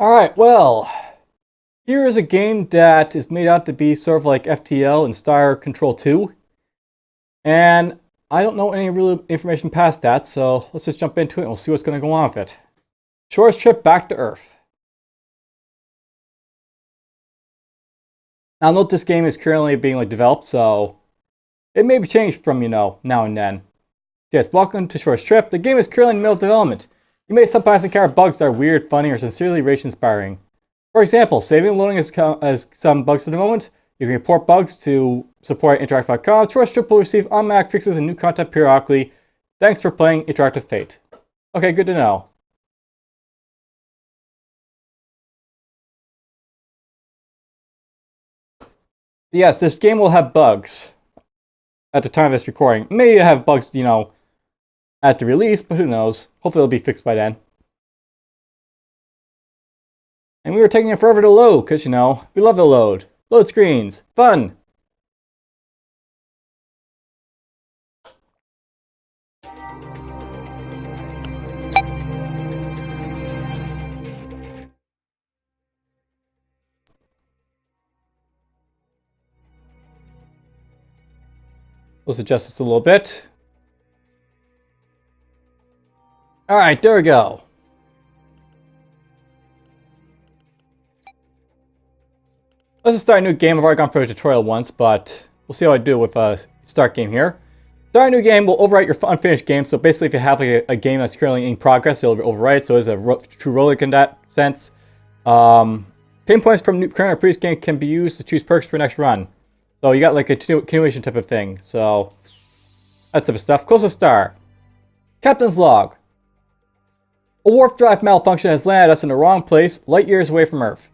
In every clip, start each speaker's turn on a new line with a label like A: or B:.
A: Alright, well, here is a game that is made out to be sort of like FTL and Star Control 2. And I don't know any real information past that, so let's just jump into it and we'll see what's going to go on with it. Shortest trip back to Earth. Now note this game is currently being developed, so it may be changed from, now and then. Yes, welcome to Shortest Trip. The game is currently in the middle of development. You may sometimes encounter bugs that are weird, funny, or sincerely rage-inspiring. For example, saving and loading has some bugs at the moment. You can report bugs to support@interactive.com. Shortest Trip will receive automatic fixes and new content periodically. Thanks for playing Interactive Fate. Okay, good to know. Yes, this game will have bugs at the time of this recording. Maybe have bugs, at the release, but who knows? Hopefully it'll be fixed by then. And we were taking it forever to load, because, we love to load. Load screens. Fun! Let's adjust this a little bit. Alright, there we go. Let's just start a new game. I've already gone through a tutorial once, but we'll see how I do with a start game here. Start a new game will overwrite your unfinished game. So basically, if you have a game that's currently in progress, it'll overwrite. So it's a true roguelike in that sense. Pain points from current or previous game can be used to choose perks for next run. So you got a continuation type of thing. So that type of stuff. Closest star. Captain's log. A warp drive malfunction has landed us in the wrong place, light years away from Earth.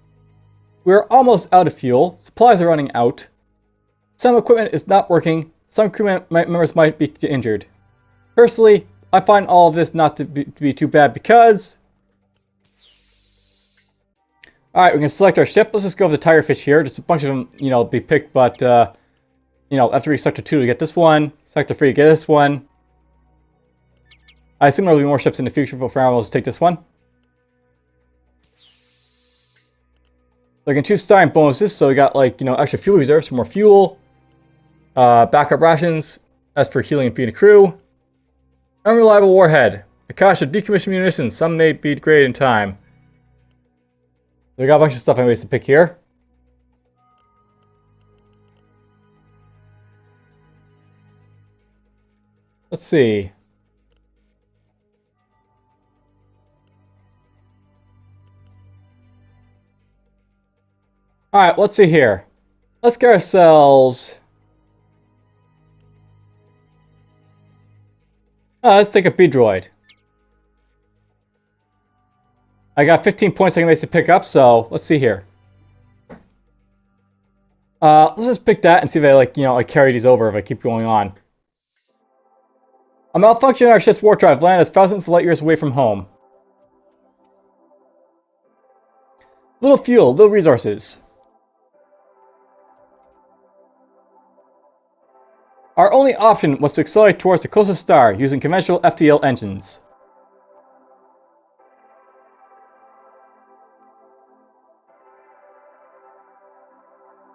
A: We are almost out of fuel. Supplies are running out. Some equipment is not working. Some crew members might be injured. Personally, I find all of this not to be too bad because... Alright, we can select our ship. Let's just go with the Tigerfish here. Just a bunch of them, be picked, but, after we select the 2 to get this one, select the 3 to get this one. I assume there will be more ships in the future, but for now, we'll just take this one. So I can choose starting bonuses, so we got extra fuel reserves for more fuel, backup rations, as for healing and feeding the crew, unreliable warhead, the cost of decommissioned munitions, some may be degraded in time. So we got a bunch of stuff anyways to pick here. Let's see. Alright, let's see here. Let's get ourselves... let's take a B-Droid. I got 15 points I can basically pick up, so let's see here. Let's just pick that and see if I carry these over if I keep going on. A malfunction in our ship's warp drive landed us thousands of light years away from home. Little fuel, little resources. Our only option was to accelerate towards the closest star using conventional FTL engines.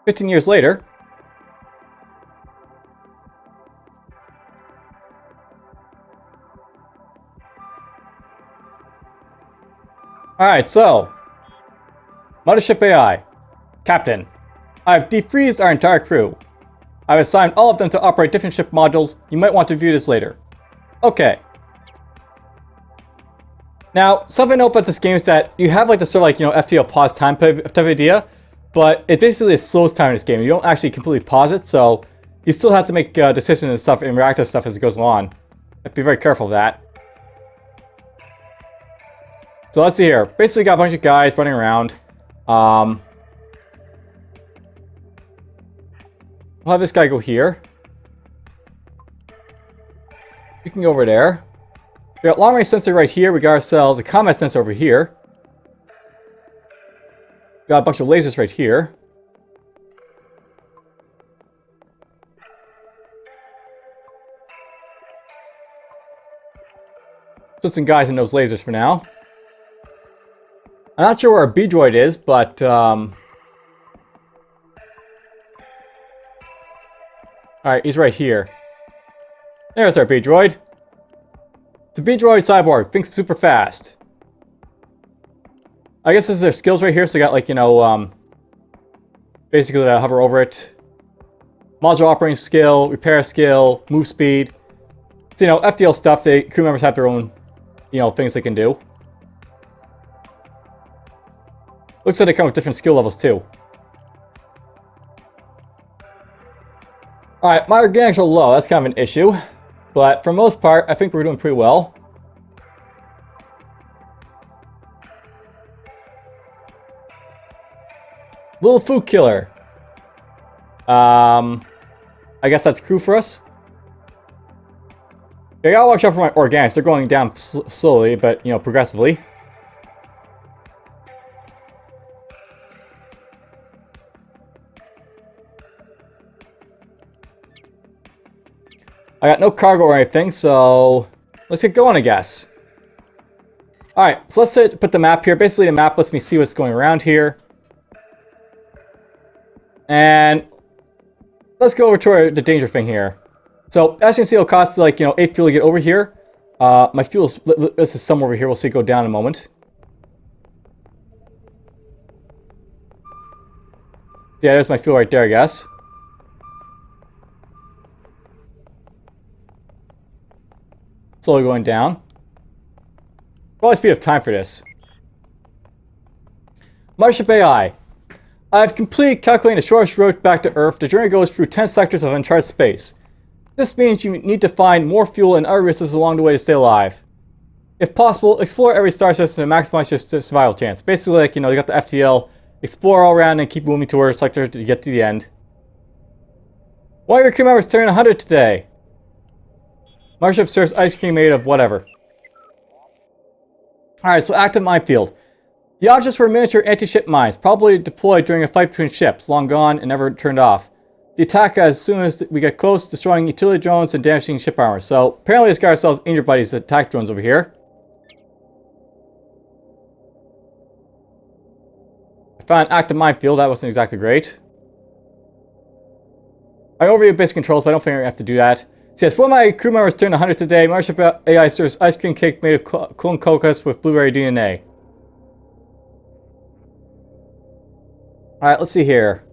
A: "15 years later, alright, so Mothership AI. Captain, I've defreezed our entire crew. I've assigned all of them to operate different ship modules. You might want to view this later. Okay. Now, something to note about this game is that you have this sort of FTL pause time type of idea, but it basically slows time in this game. You don't actually completely pause it, so you still have to make decisions and stuff and react to stuff as it goes along. Have to be very careful of that. So let's see here. Basically got a bunch of guys running around. We'll have this guy go here. We can go over there. We got long range sensor right here. We got ourselves a combat sensor over here. Got a bunch of lasers right here. Put some guys in those lasers for now. I'm not sure where our B-droid is, but alright, he's right here. There's our B-droid. It's a B-droid cyborg, thinks super fast. I guess this is their skills right here, so they got, like, you know, basically hover over it. Module operating skill, repair skill, move speed. So, you know, FDL stuff, crew members have their own, you know, things they can do. Looks like they come with different skill levels, too. Alright, my organics are low, that's kind of an issue. But for the most part, I think we're doing pretty well. Little food killer. I guess that's crew for us. Yeah, I gotta watch out for my organics. They're going down slowly, but, you know, progressively. I got no cargo or anything, so let's get going, I guess. Alright, so let's put the map here. Basically, the map lets me see what's going around here. And let's go over to the danger thing here. So, as you can see, it'll cost, like, you know, 8 fuel to get over here. My fuel's, this is somewhere over here. We'll see it go down in a moment. Yeah, there's my fuel right there, I guess. Slowly going down. Probably speed of time for this. Mothership AI. I've completed calculating the shortest route back to Earth. The journey goes through 10 sectors of uncharted space. This means you need to find more fuel and other resources along the way to stay alive. If possible, explore every star system to maximize your survival chance. Basically, like, you know, you got the FTL, explore all around and keep moving towards a sector to get to the end. One of your crew members turned 100 today. Mothership serves ice cream made of whatever. Alright, so active minefield. The objects were miniature anti-ship mines, probably deployed during a fight between ships, long gone and never turned off. The attack as soon as we get close, destroying utility drones and damaging ship armor. So, apparently this guy ourselves injured by these attack drones over here. I found an active minefield, that wasn't exactly great. I overview basic controls, but I don't think I have to do that. So yes, one of my crew members turned 100 today. Mothership AI serves ice cream cake made of clone coconuts with blueberry DNA. Alright, let's see here.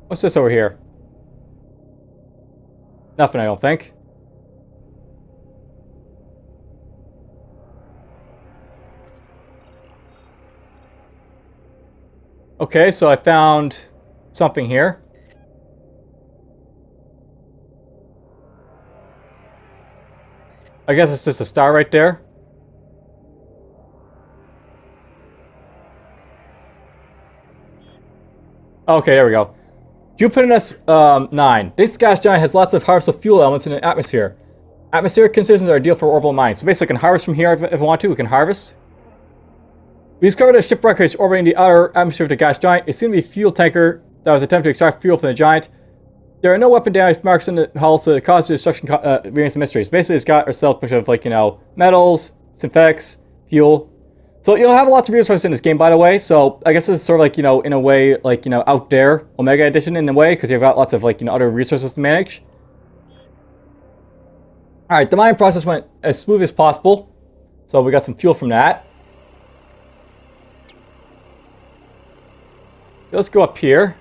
A: What's this over here? Nothing, I don't think. Okay, so I found something here. I guess it's just a star right there. Okay, there we go. Jupiter 9. This gas giant has lots of harvestable fuel elements in the atmosphere. Atmospheric conditions are ideal for orbital mines. So basically I can harvest from here if I want to. We can harvest. We discovered a shipwreck orbiting the outer atmosphere of the gas giant. It seemed to be a fuel tanker that was attempting to extract fuel from the giant. There are no weapon damage marks in the hull, so the cause of destruction remains a mystery. So basically it's got ourselves a bunch of, like, you know, metals, synthetics, fuel. So you'll have lots of resources in this game, by the way. So I guess this is sort of like, you know, in a way, like, you know, out there, Omega Edition in a way, because you've got lots of, like, you know, other resources to manage. Alright, the mining process went as smooth as possible. So we got some fuel from that. Let's go up here.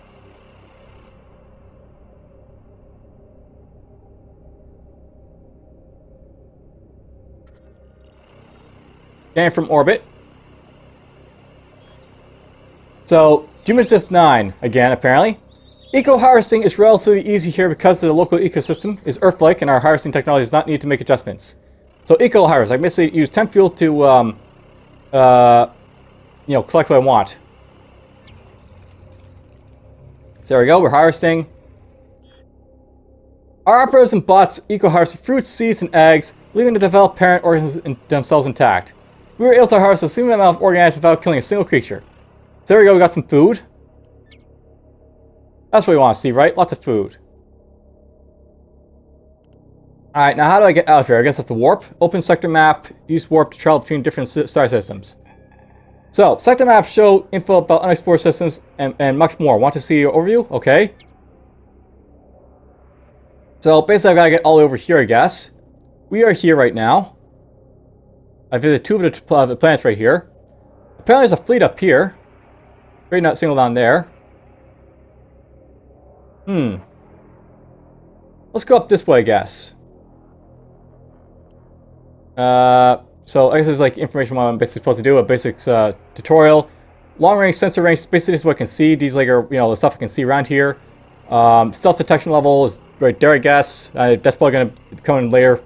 A: Getting from orbit. So, Jupiter 9, again, apparently. Eco-harvesting is relatively easy here because the local ecosystem is Earth-like and our harvesting technology does not need to make adjustments. So, eco-harvest, I basically use 10 fuel to, you know, collect what I want. So there we go, we're harvesting. Our operators and bots eco-harvest fruits, seeds, and eggs, leaving the developed parent organisms themselves intact. We were able to harvest a significant amount of organisms without killing a single creature. So there we go, we got some food. That's what we want to see, right? Lots of food. Alright, now how do I get out of here? I guess I have to warp. Open sector map. Use warp to travel between different star systems. So, sector maps show info about unexplored systems and much more. Want to see your overview? Okay. So, basically I've got to get all the way over here, I guess. We are here right now. I visited two of the planets right here. Apparently there's a fleet up here. Great not single down there. Let's go up this way, I guess. So I guess there's like information what I'm basically supposed to do, a basic tutorial. Long range sensor range, basically this is what I can see. These like are, the stuff I can see around here. Stealth detection level is right there, I guess. That's probably going to come in later.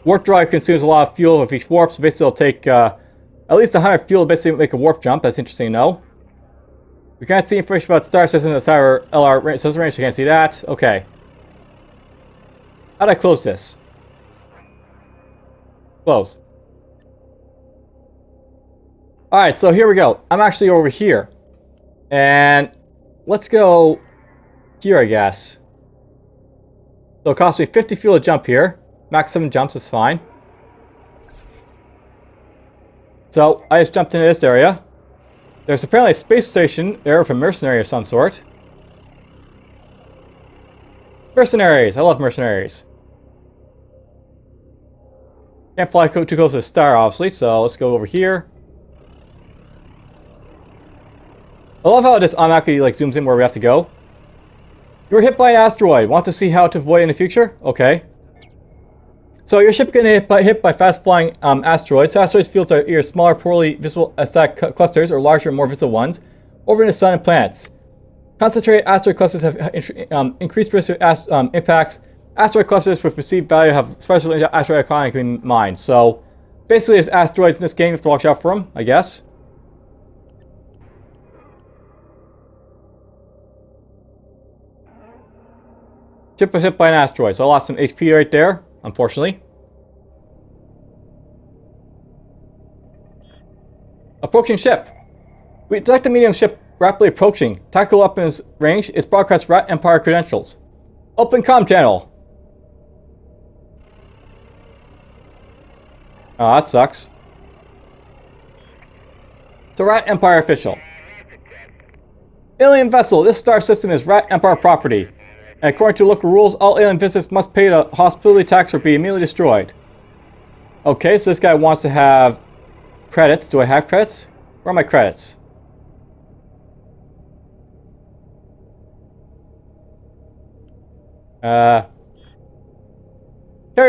A: Warp drive consumes a lot of fuel if each warp, so basically it'll take at least 100 fuel to basically make a warp jump. That's interesting to know. We can't see information about star systems outside our LR sensor range, so I can't see that. Okay. How do I close this? Close. Alright, so here we go. I'm actually over here. And let's go here, I guess. So it costs me 50 fuel to jump here. Max 7 jumps is fine. So I just jumped into this area. There's apparently a space station there with a mercenary of some sort. Mercenaries! I love mercenaries. Can't fly too close to the star, obviously, so let's go over here. I love how it just automatically like zooms in where we have to go. You were hit by an asteroid. Want to see how to avoid in the future? Okay. So your ship getting hit by fast-flying asteroids. Asteroids fields are either smaller, poorly visible static clusters or larger, more visible ones orbiting the sun and planets. Concentrated asteroid clusters have increased risk of impacts. Asteroid clusters with perceived value have special asteroid iconic in mind. So basically, there's asteroids in this game. You have to watch out for them, I guess. Ship was hit by an asteroid, so I lost some HP right there, unfortunately. Approaching ship. We detect a medium ship rapidly approaching. Tactical weapons range. Its broadcast Rat Empire credentials. Open comm channel. Oh, that sucks. It's a Rat Empire official. Alien vessel. This star system is Rat Empire property. And according to local rules, all alien visitors must pay the hospitality tax or be immediately destroyed. Okay, so this guy wants to have credits. Do I have credits? Where are my credits? Carry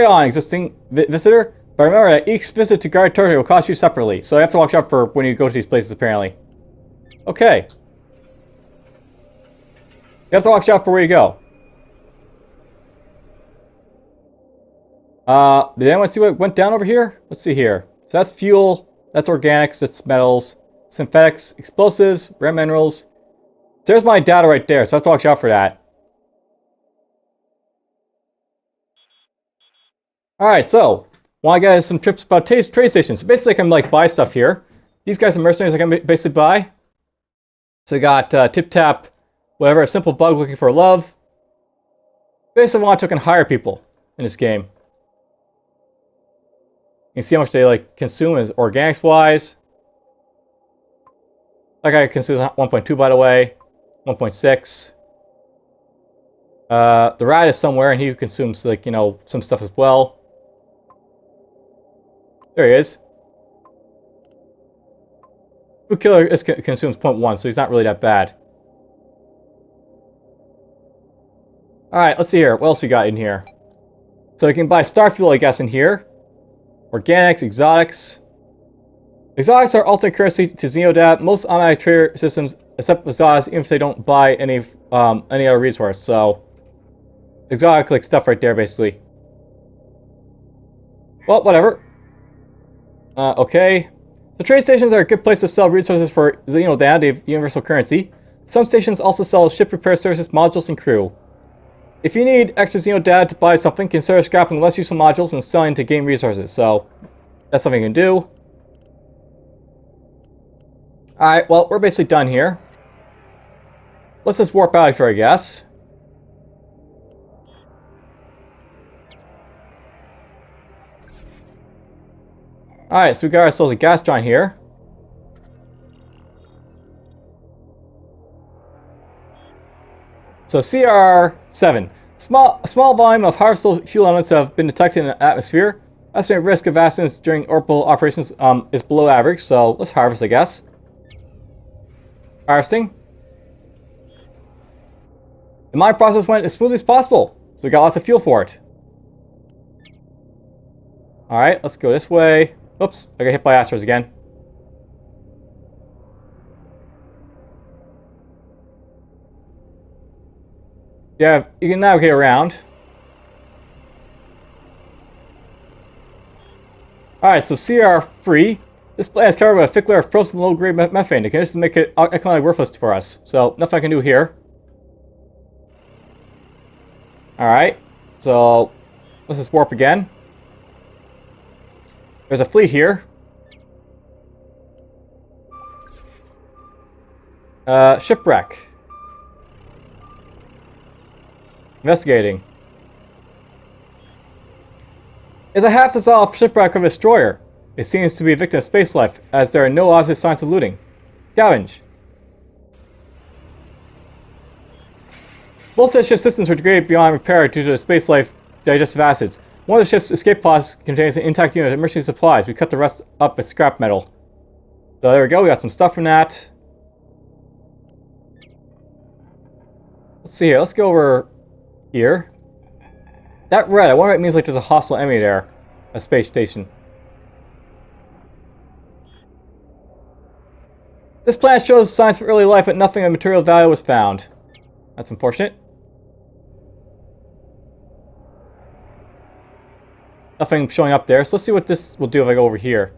A: on, existing visitor. But remember that each visit to guard territory will cost you separately, so you have to watch out for when you go to these places, apparently. Okay. You have to watch out for where you go. Did anyone see what went down over here? Let's see here. So that's fuel, that's organics, that's metals, synthetics, explosives, rare minerals. There's my data right there, so I have to watch out for that. Alright, so, want to get some tips about trade stations. So basically I can like buy stuff here. These guys are mercenaries I can basically buy. So I got Tip Tap, whatever, a simple bug looking for love. Basically I want to can hire people in this game. You can see how much they like consume as organics wise. That guy consumes 1.2 by the way, 1.6. The rat is somewhere and he consumes like, some stuff as well. There he is. Food killer consumes 0.1, so he's not really that bad. Alright, let's see here. What else we got in here? So you can buy star fuel, I guess, in here. Organics, exotics. Exotics are alternate currency to Xenodad. Most automatic trader systems accept exotics even if they don't buy any other resource. So exotic like stuff right there, basically. Well, whatever. Okay. So trade stations are a good place to sell resources for Xenodad, the universal currency. Some stations also sell ship repair services, modules, and crew. If you need extra Xenodad to buy something, consider scrapping less useful modules and selling to gain resources. So that's something you can do. Alright, well, we're basically done here. Let's just warp out of here, I guess. Alright, so we got ourselves a gas giant here. So CR7. A small volume of harvestable fuel elements have been detected in the atmosphere. Estimated risk of accidents during orbital operations is below average, so let's harvest, I guess. Harvesting. The mining process went as smoothly as possible, so we got lots of fuel for it. Alright, let's go this way. Oops, I got hit by Astros again. Yeah, you can navigate around. Alright, so CR3. This plant is covered by a thick layer of frozen low-grade methane. It can just make it economically worthless for us. So, nothing I can do here. Alright, so let's just warp again. There's a fleet here. Shipwreck. Investigating. It's a half-dissolved shipwreck of a destroyer. It seems to be a victim of space life, as there are no obvious signs of looting. Scavenge. Most of the ship's systems were degraded beyond repair due to the space life digestive acids. One of the ship's escape pods contains an intact unit of emergency supplies. We cut the rest up with scrap metal. So there we go, we got some stuff from that. Let's see here, let's go over here. That red, I wonder if it means like there's a hostile enemy there. A space station. This planet shows signs of early life, but nothing of material value was found. That's unfortunate. Nothing showing up there, so let's see what this will do if I go over here.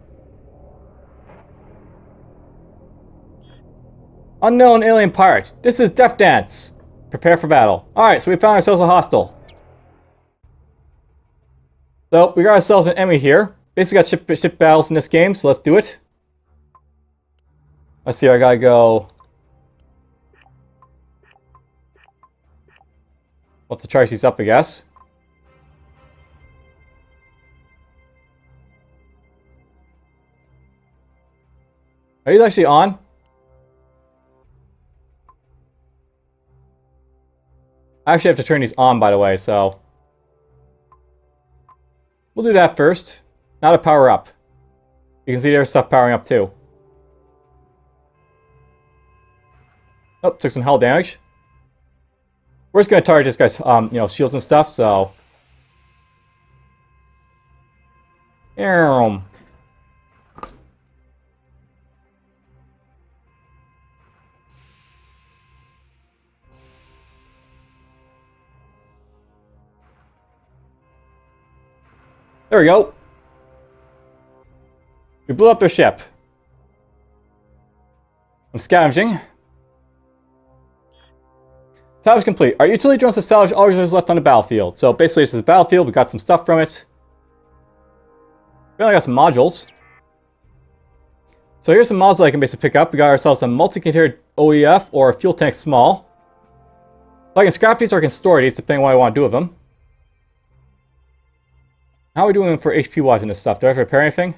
A: Unknown alien pirate. This is Death Dance. Prepare for battle. Alright, so we found ourselves a hostile. So, we got ourselves an enemy here. Basically got ship battles in this game, so let's do it. Let's see, I gotta go... Let's charge these up, I guess. Are you actually on? I actually have to turn these on, by the way, so... We'll do that first. Now to power up. You can see there's stuff powering up too. Oh, took some hull damage. We're just gonna target this guy's, you know, shields and stuff, so... There we go. We blew up their ship. I'm scavenging. Salvage complete. Our utility drones have salvaged all reserves left on the battlefield. So basically this is a battlefield, we got some stuff from it. We only got some modules. So here's some modules I can basically pick up. We got ourselves a multi-container OEF or a fuel tank small. So I can scrap these or I can store these depending on what I want to do with them. How are we doing for HP watching this stuff? Do I have to repair anything?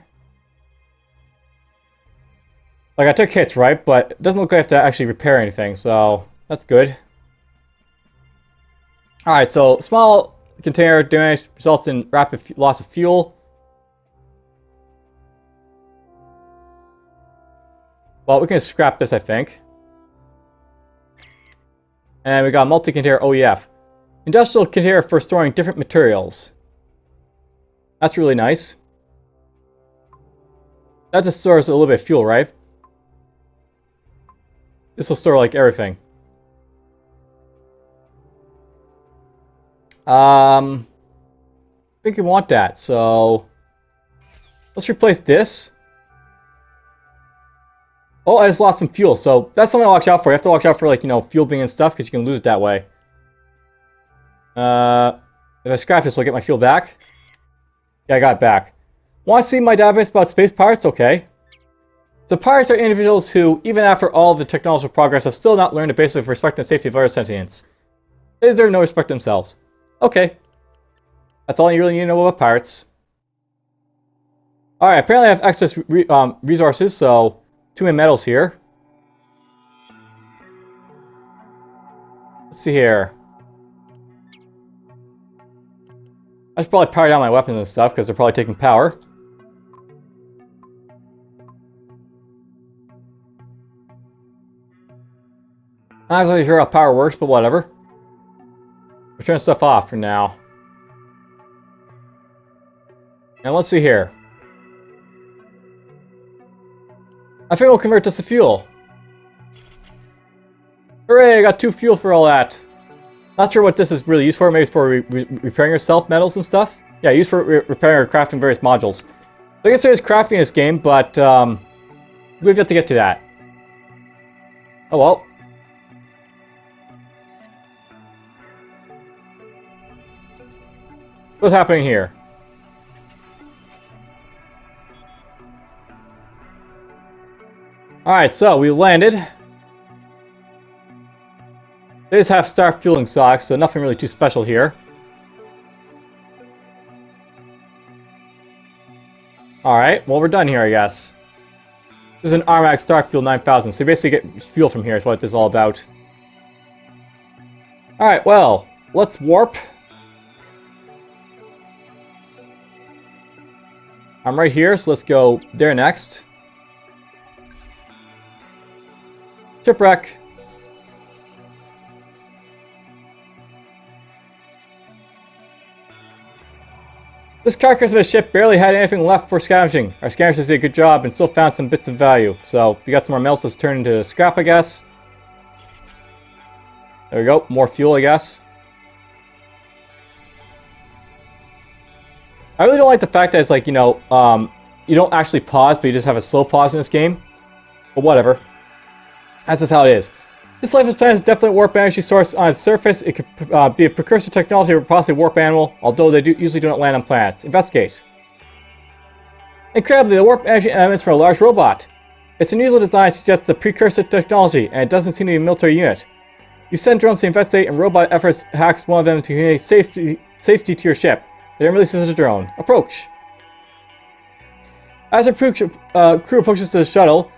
A: Like, I took hits, right? But it doesn't look like I have to actually repair anything, so that's good. Alright, so small container damage results in rapid loss of fuel. Well, we can scrap this, I think. And we got multi-container OEF. Industrial container for storing different materials. That's really nice. That just stores a little bit of fuel, right? This will store like everything. I think you want that, so let's replace this. Oh, I just lost some fuel, so that's something to watch out for. You have to watch out for, like, you know, fuel being and stuff, because you can lose it that way. If I scrap this, will I get my fuel back? Yeah, I got it back. Want to see my database about space pirates? Okay. So pirates are individuals who, even after all the technological progress, have still not learned the basics of respect and safety of other sentients. They deserve no respect themselves. Okay. That's all you really need to know about pirates. Alright, apparently I have excess resources, so 2 main metals here. Let's see here. I should probably power down my weapons and stuff, because they're probably taking power. Not exactly sure how power works, but whatever. We're turning stuff off for now. And let's see here. I think we'll convert this to fuel. Hooray, I got 2 fuel for all that. Not sure what this is really used for. Maybe it's for repairing yourself, metals and stuff. Yeah, used for repairing or crafting various modules. So I guess there's crafting in this game, but we've yet to get to that. Oh well. What's happening here? Alright, so we landed. They just have star fueling socks, so nothing really too special here. Alright, well we're done here, I guess. This is an Armac Star Fuel 9000, so you basically get fuel from here is what this is all about. Alright, well, let's warp. I'm right here, so let's go there next. Shipwreck. This carcass of a ship barely had anything left for scavenging. Our scavengers did a good job and still found some bits of value. So we got some more metals, let's turn into scrap, I guess. There we go, more fuel, I guess. I really don't like the fact that it's like, you know, you don't actually pause, but you just have a slow pause in this game. But whatever. That's just how it is. This lifeless planet is definitely a warp energy source on its surface. It could be a precursor technology or possibly a warp animal, although they usually do not land on planets. Investigate. Incredibly, the warp energy emanates from a large robot. Its unusual design suggests a precursor technology, and it doesn't seem to be a military unit. You send drones to investigate, and robot efforts hacks one of them to communicate safety to your ship. It then releases a drone. Approach. As a crew approaches to the shuttle,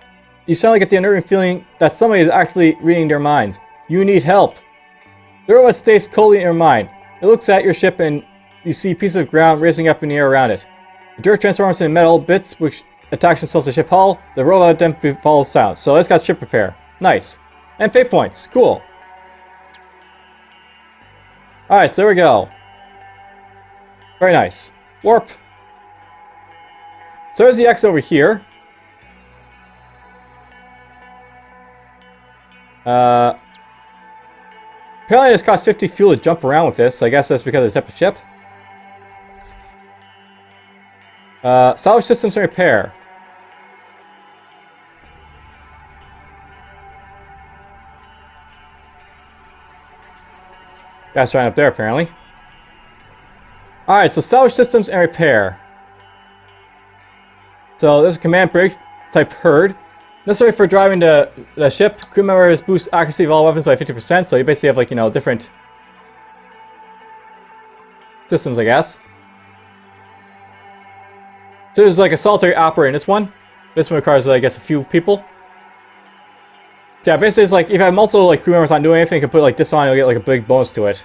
A: you suddenly get the unnerving feeling that somebody is actually reading their minds. You need help. The robot stays coldly in your mind. It looks at your ship and you see a piece of ground raising up in the air around it. The dirt transforms into metal bits which attach themselves to the ship hull. The robot then follows sound. So it's got ship repair. Nice. And fate points. Cool. Alright, so there we go. Very nice. Warp. So there's the X over here. Apparently this costs 50 fuel to jump around with this, so I guess that's because of the type of ship. Salvage systems and repair. Guys trying up there apparently. Alright, so salvage systems and repair. So there's a command break type herd. Necessary for driving the ship. Crew members boost accuracy of all weapons by 50%, so you basically have, like, you know, different systems, I guess. So there's like a solitary operator in this one. This one requires, I guess, a few people. So yeah, basically it's like, if you have multiple like crew members not doing anything, you can put like this on and you'll get like a big bonus to it.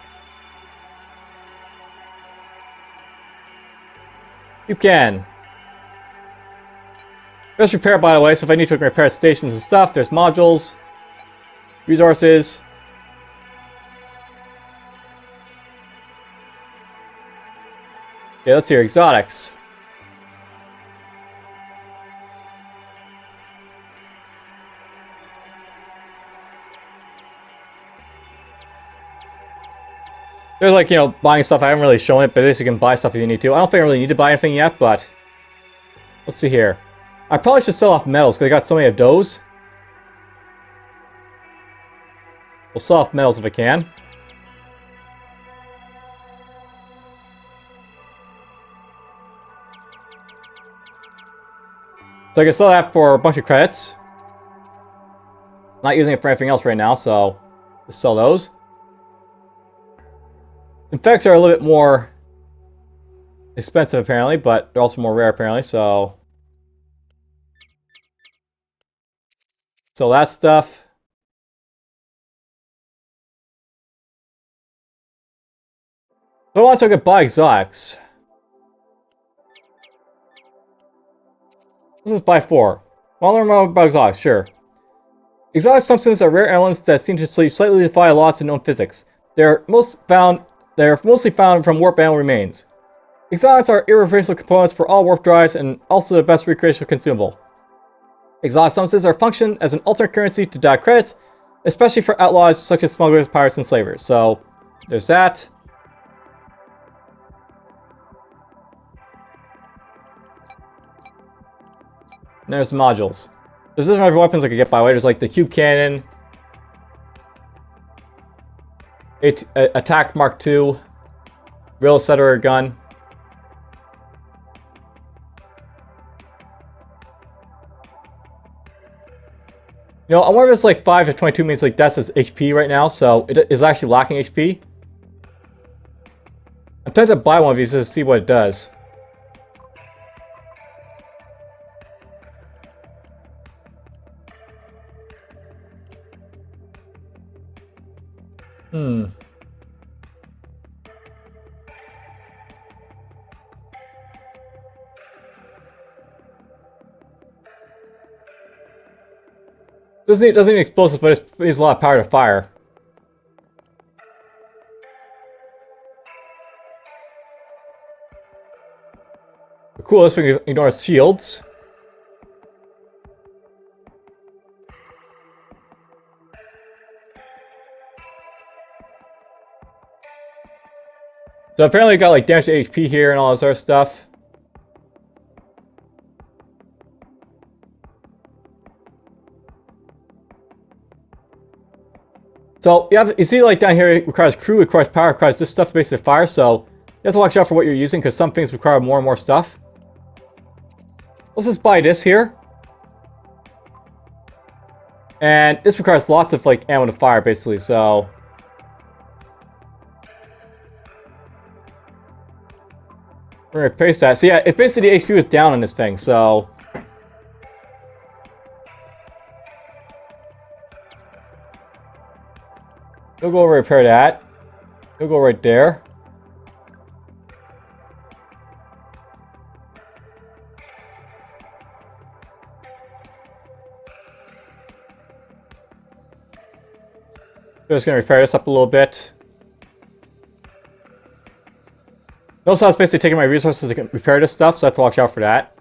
A: You can. There's repair, by the way, so if I need to repair stations and stuff, there's modules, resources. Yeah, let's see your exotics. There's like, you know, buying stuff. I haven't really shown it, but at least you can buy stuff if you need to. I don't think I really need to buy anything yet, but let's see here. I probably should sell off metals because I got so many of those. We'll sell off metals if I can. So I can sell that for a bunch of credits. Not using it for anything else right now, so let's sell those. Infects are a little bit more expensive apparently, but they're also more rare apparently, so So that stuff. So I want to get buy exotics. This is by 4. Want to learn more about exotics? Sure. Exotic substances are rare elements that seem to slightly defy laws of known physics. They're mostly found from warp animal remains. Exotics are irreplaceable components for all warp drives and also the best recreational consumable. Exotic substances are function as an alternate currency to die credits, especially for outlaws such as smugglers, pirates, and slavers. So, there's that. And there's modules. There's different other weapons I could get by the way. There's like the cube cannon, attack Mark II, real setter gun. You know, I wonder if it's like 5 to 22 means like that's his HP right now, so it is actually lacking HP. I'm tempted to buy one of these just to see what it does. Doesn't need explosives, but it needs a lot of power to fire. Cool, this one ignores shields. So apparently we got like damage to HP here and all this other stuff. So you see like down here it requires crew, it requires power, it requires this stuff to basically fire, so you have to watch out for what you're using because some things require more and more stuff. Let's just buy this here. And this requires lots of like ammo to fire basically, so we're gonna replace that. So yeah, it basically the HP was down on this thing, so we'll go over and repair that. We'll go right there. Just gonna repair this up a little bit. Notice I was basically taking my resources to repair this stuff, so I have to watch out for that.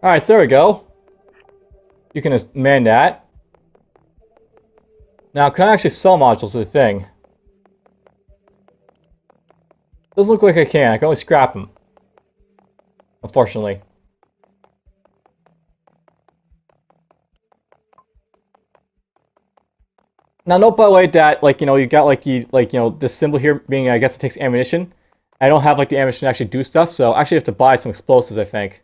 A: Alright, so there we go. You can just man that. Now, can I actually sell modules to the thing? Doesn't look like I can. I can only scrap them. Unfortunately. Now note by the way that like you got like this symbol here being I guess it takes ammunition. I don't have like the ammunition to actually do stuff, so I actually have to buy some explosives I think.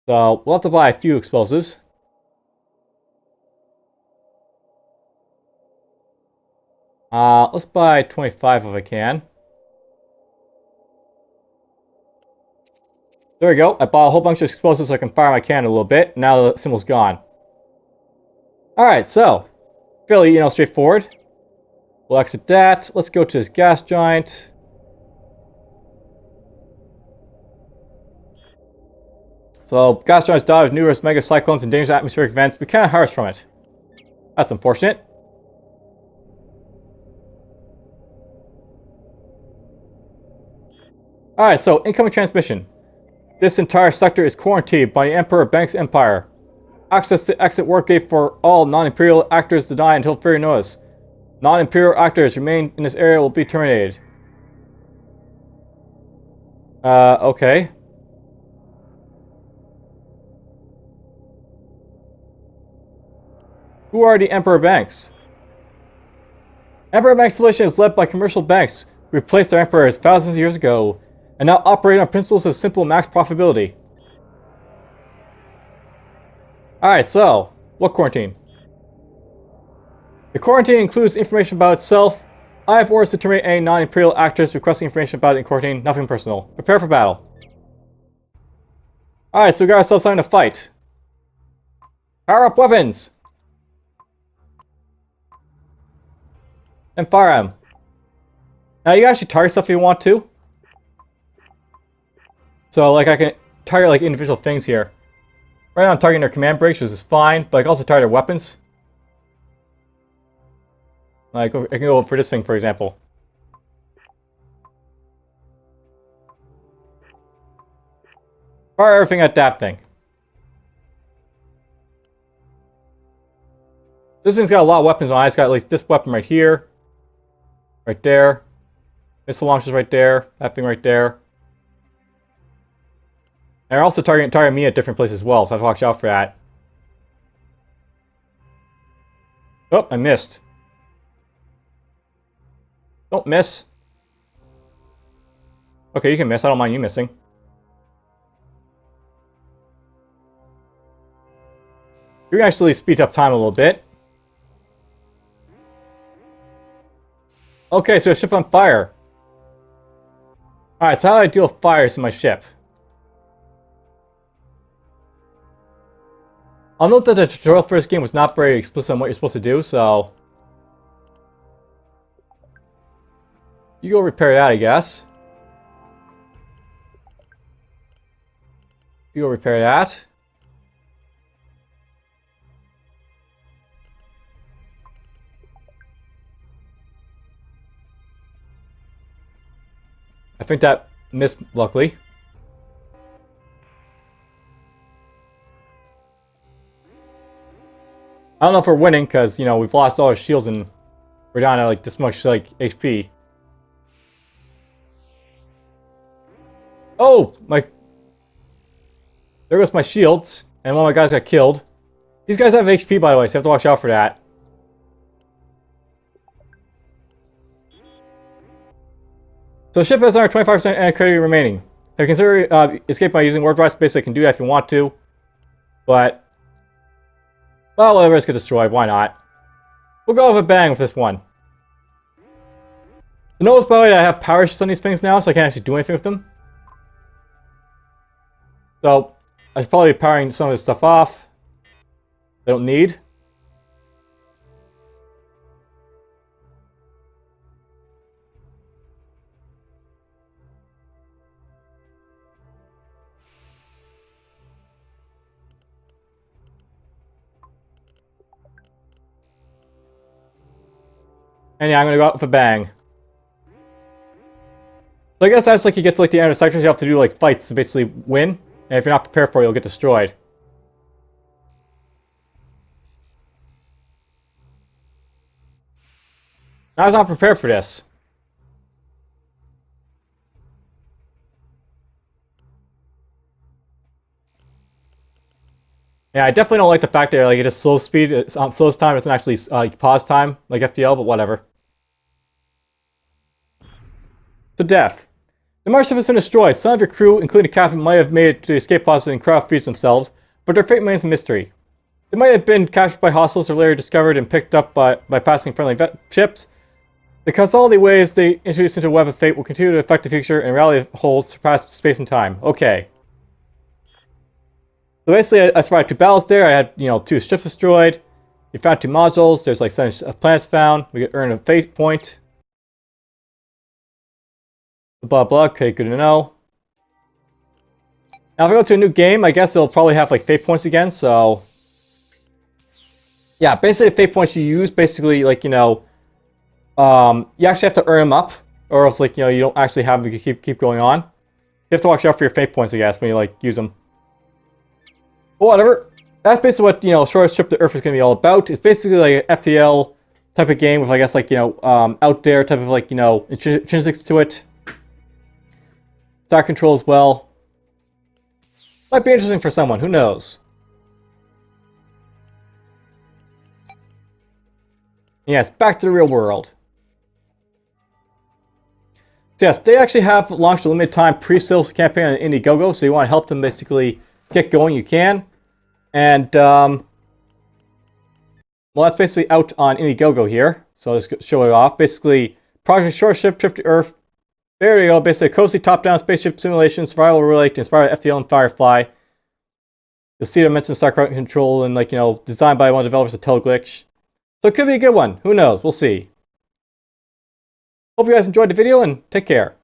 A: So we'll have to buy a few explosives. Let's buy 25 if I can. There we go. I bought a whole bunch of explosives so I can fire my cannon a little bit. Now the symbol's gone. Alright, so fairly, straightforward. We'll exit that. Let's go to this gas giant. So, gas giants die with numerous mega cyclones and dangerous atmospheric vents. We can't harvest from it. That's unfortunate. Alright, so incoming transmission. This entire sector is quarantined by the Emperor Bank's Empire. Access to exit warp gate for all non-Imperial actors denied until further notice. Non-Imperial actors remain in this area will be terminated. Okay. Who are the Emperor Banks? Emperor Bank civilization is led by commercial banks who replaced their emperors thousands of years ago and now operate on principles of simple max profitability. Alright, so, what quarantine? The quarantine includes information about itself. I have orders to terminate any non-Imperial actors requesting information about it in quarantine. Nothing personal. Prepare for battle. Alright, so we got ourselves something to fight. Power up weapons! And fire them. Now you can actually target stuff if you want to. So like I can target like individual things here. Right now I'm targeting their command breaks, which is fine, but I can also target their weapons. Like I can go for this thing, for example. Fire everything at that thing. This thing's got a lot of weapons on it. It's got at least this weapon right here. Right there. Missile launchers right there. That thing right there. And they're also targeting me at different places as well, so I have to watch out for that. Oh, I missed. Don't miss. Okay, you can miss. I don't mind you missing. You can actually speed up time a little bit. Okay, so a ship on fire. Alright, so how do I deal with fires in my ship? I'll note that the tutorial for this game was not very explicit on what you're supposed to do, so... You go repair that, I guess. You go repair that. I think that missed, luckily. I don't know if we're winning, because, you know, we've lost all our shields and we're down to, like, this much, like, HP. Oh! There goes my shields, and one of my guys got killed. These guys have HP, by the way, so you have to watch out for that. So the ship has under 25% energy remaining. If you consider escape by using warp drives, basically you can do that if you want to. But, well, whatever, it's get destroyed, why not? We'll go with a bang with this one. So notice, by the way, that I have power issues on these things now, so I can't actually do anything with them. So, I should probably be powering some of this stuff off. I don't need. And yeah, I'm gonna go out with a bang. So I guess that's like you get to like the end of the sections, you have to do like fights to basically win. And if you're not prepared for it, you'll get destroyed. I was not prepared for this. Yeah, I definitely don't like the fact that like it is slow speed. It's on slowest time. It's not actually pause time like FTL, but whatever. To death. The Mars ship has been destroyed. Some of your crew, including the captain, might have made it to the escape pods and crowd freeze themselves, but their fate remains a mystery. They might have been captured by hostiles or later discovered and picked up by passing friendly ships. The causality waves they introduce into the web of fate will continue to affect the future, and reality holds surpass space and time. Okay. So basically, I survived 2 battles there. I had, you know, 2 ships destroyed. We found 2 modules. There's like 7 planets found. We could earn a fate point. Blah blah. Okay, good to know. Now if I go to a new game, I guess it'll probably have like fate points again. So yeah, basically the fate points you use, basically like, you know, you actually have to earn them up, or else like, you know, you don't actually have them to keep going on. You have to watch out for your fate points, I guess, when you like use them. But whatever. That's basically what, you know, Shortest Trip to Earth is going to be all about. It's basically like an FTL type of game with, I guess, like, you know, out there type of like, you know, intrinsics to it. Star control as well. Might be interesting for someone, who knows? Yes, back to the real world. So yes, they actually have launched a limited time pre-sales campaign on IndieGoGo, so you want to help them basically get going, you can. And Well, that's basically out on IndieGoGo here. So I'll just show it off. Basically, Project Short Ship Trip to Earth. There you go. Basically, a cozy top-down spaceship simulation, survival relate, inspired by FTL and Firefly. You'll see them mention StarCraft Control and, designed by one of the developers of Teleglitch. So it could be a good one. Who knows? We'll see. Hope you guys enjoyed the video and take care.